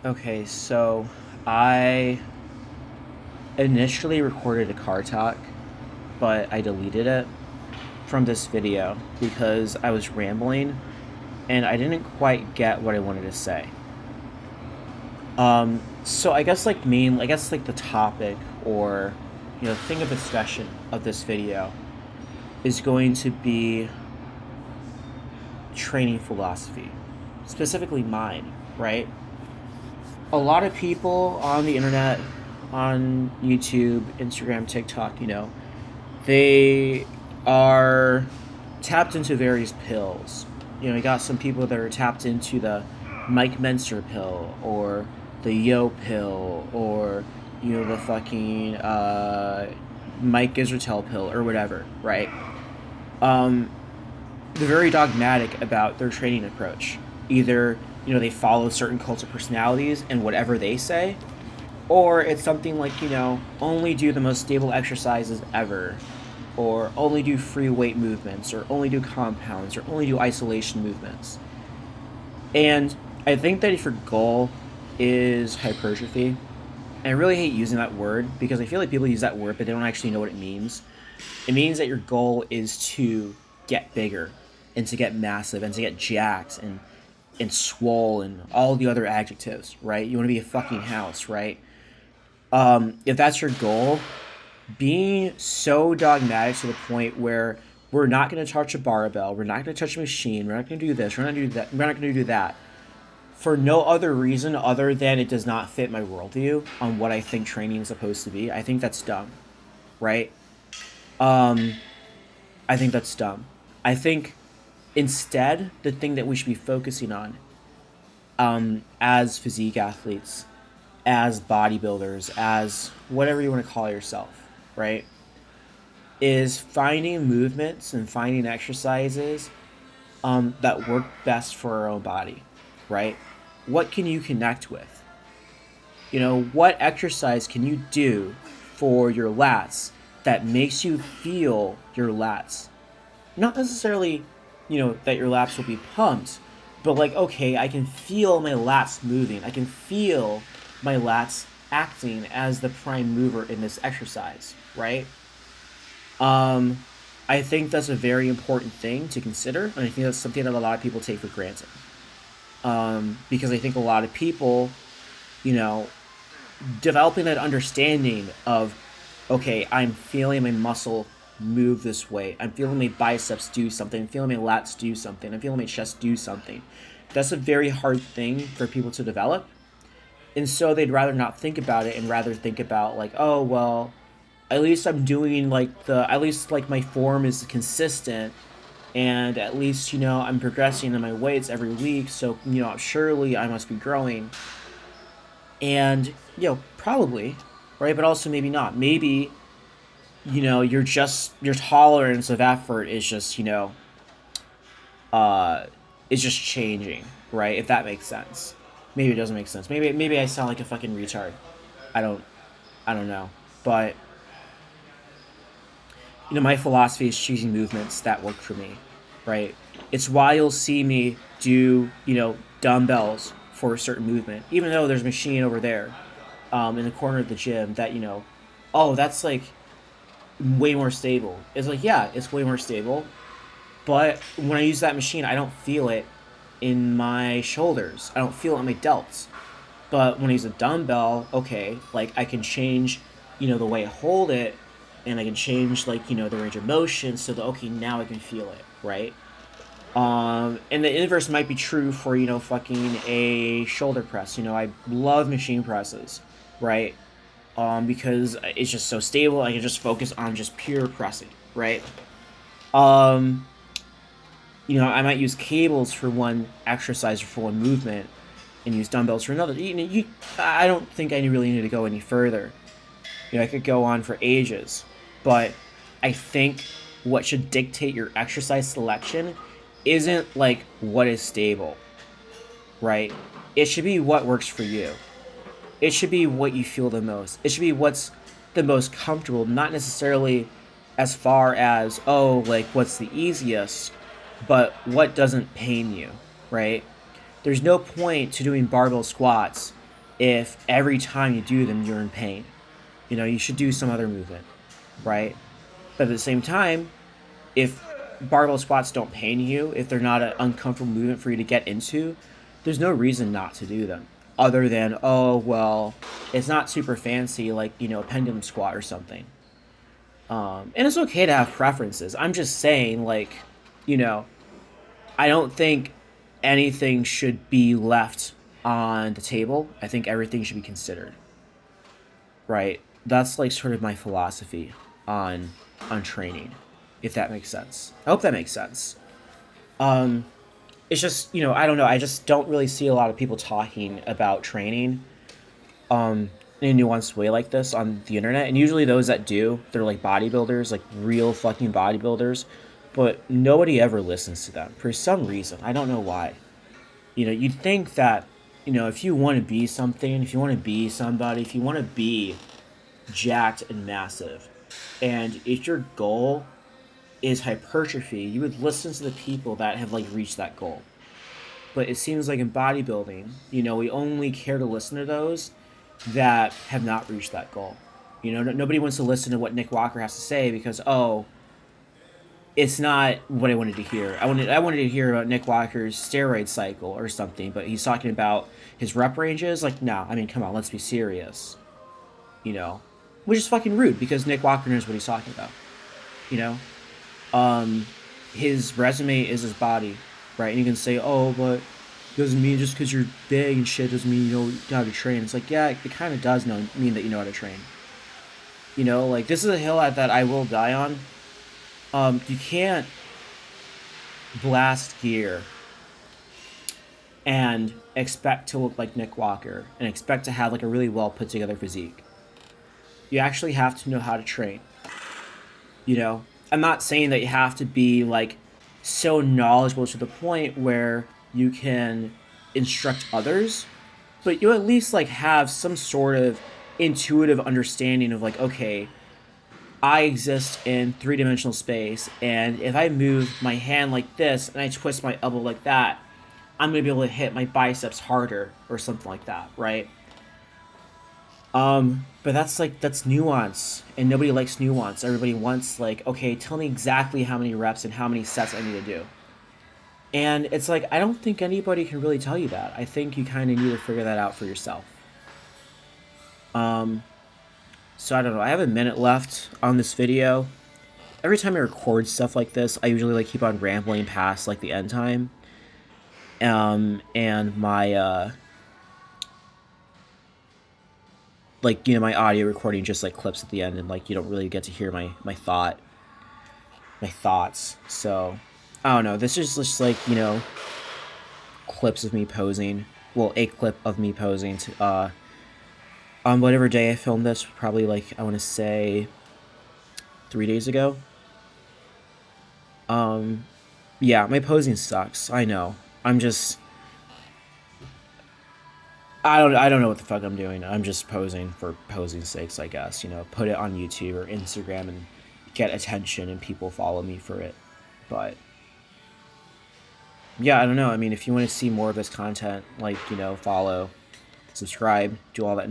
Okay, so I initially recorded a car talk, but I deleted it from this video because I was rambling and I didn't quite get what I wanted to say. So I guess like the topic or thing of discussion of this video is going to be training philosophy, specifically mine, right? A lot of people on the internet, on YouTube, Instagram, TikTok, they are tapped into various pills. You got some people that are tapped into the Mike Menster pill or the Yo pill or the fucking Mike Israel pill or whatever, right? Um, they're very dogmatic about their training approach. Either they follow certain cults of personalities and whatever they say, or it's something like only do the most stable exercises ever, or only do free weight movements, or only do compounds, or only do isolation movements. And I think that if your goal is hypertrophy, and I really hate using that word because I feel like people use that word but they don't actually know what it means. It means that your goal is to get bigger and to get massive and to get jacked and swole and all the other adjectives, right? You want to be a fucking house, right? If that's your goal, being so dogmatic to the point where we're not going to touch a barbell, we're not going to touch a machine, we're not going to do this, we're not going to do that, we're not going to do that, for no other reason other than it does not fit my worldview on what I think training is supposed to be. I think that's dumb, right? Um, I think that's dumb. I think instead the thing that we should be focusing on, as physique athletes, as bodybuilders, as whatever you want to call yourself, right, is finding movements and finding exercises that work best for our own body, right? What can you connect with? What exercise can you do for your lats that makes you feel your lats? Not necessarily, that your lats will be pumped, but like, okay, I can feel my lats moving. I can feel my lats acting as the prime mover in this exercise, right? Um, I think that's a very important thing to consider, and I think that's something that a lot of people take for granted. Because I think a lot of people, you know, developing that understanding of, okay, I'm feeling my muscle move this way. I'm feeling my biceps do something. I'm feeling my lats do something. I'm feeling my chest do something. That's a very hard thing for people to develop. And so they'd rather not think about it and rather think about like, oh, well, at least I'm doing at least like my form is consistent and at least, I'm progressing in my weights every week. So, surely I must be growing. And, probably, right? But also maybe not. Maybe your tolerance of effort is just uh is just changing, right? If that makes sense. Maybe it doesn't make sense. Maybe I sound like a fucking retard. I don't I don't know. But my philosophy is choosing movements that work for me, right? It's why you'll see me do dumbbells for a certain movement, even though there's a machine over there, in the corner of the gym that oh, that's like way more stable. It's like, yeah, it's way more stable. But when I use that machine, I don't feel it in my shoulders. I don't feel it in my delts. But when I use a dumbbell, okay, like I can change, the way I hold it, and I can change like the range of motion, so that okay, now I can feel it, right? And the inverse might be true for fucking a shoulder press. I love machine presses, right? Because it's just so stable. I can just focus on just pure pressing, right? Um, I might use cables for one exercise or for one movement, and use dumbbells for another. I don't think I really need to go any further. I could go on for ages, but I think what should dictate your exercise selection isn't like what is stable, right? It should be what works for you. It should be what you feel the most. It should be what's the most comfortable, not necessarily as far as, oh, like what's the easiest, but what doesn't pain you, right? There's no point to doing barbell squats if every time you do them, you're in pain. You know, you should do some other movement, right? But at the same time, if barbell squats don't pain you, if they're not an uncomfortable movement for you to get into, there's no reason not to do them. Other than, oh, well, it's not super fancy, like, you know, a pendulum squat or something. And it's okay to have preferences. I'm just saying, like, you know, I don't think anything should be left on the table. I think everything should be considered, right? That's like sort of my philosophy on training, if that makes sense. I hope that makes sense. Um, it's just, you know, I don't know. I just don't really see a lot of people talking about training in a nuanced way like this on the internet. And usually those that do, they're like bodybuilders, like real fucking bodybuilders. But nobody ever listens to them for some reason. I don't know why. You know, you'd think that, you know, if you want to be something, if you want to be somebody, if you want to be jacked and massive, and if your goal is hypertrophy, you would listen to the people that have like reached that goal. But it seems like in bodybuilding, you know, we only care to listen to those that have not reached that goal. You know, nobody wants to listen to what Nick Walker has to say because, oh, it's not what I wanted to hear. I wanted to hear about Nick Walker's steroid cycle or something, but he's talking about his rep ranges. Like, no, I mean, come on, let's be serious. You know, which is fucking rude because Nick Walker knows what he's talking about. You know, his resume is his body, right? And you can say, oh, but doesn't mean just because you're big and shit doesn't mean you know how to train. It's like, yeah, it kind of does mean that you know how to train. You know, like this is a hill that I will die on. You can't blast gear and expect to look like Nick Walker and expect to have like a really well put together physique. You actually have to know how to train. You know, I'm not saying that you have to be like so knowledgeable to the point where you can instruct others, but you at least like have some sort of intuitive understanding of like, okay, I exist in three-dimensional space, and if I move my hand like this and I twist my elbow like that, I'm gonna be able to hit my biceps harder or something like that, right? But that's nuance, and nobody likes nuance. Everybody wants like, okay, tell me exactly how many reps and how many sets I need to do. And it's like I don't think anybody can really tell you that. I think you kind of need to figure that out for yourself. Um, so I don't know. I have a minute left on this video. Every time I record stuff like this, I usually like keep on rambling past like the end time. And my like you know my audio recording just like clips at the end, and like you don't really get to hear my thoughts. So I don't know. This is just like you know clips of me posing. Well, a clip of me posing to on whatever day I filmed this. Probably like I want to say 3 days ago. Yeah, my posing sucks. I know. I'm just I don't know what the fuck I'm doing. I'm just posing for posing's sakes, I guess. You know, put it on YouTube or Instagram and get attention and people follow me for it. But yeah, I don't know. I mean, if you want to see more of this content, like, you know, follow, subscribe, do all that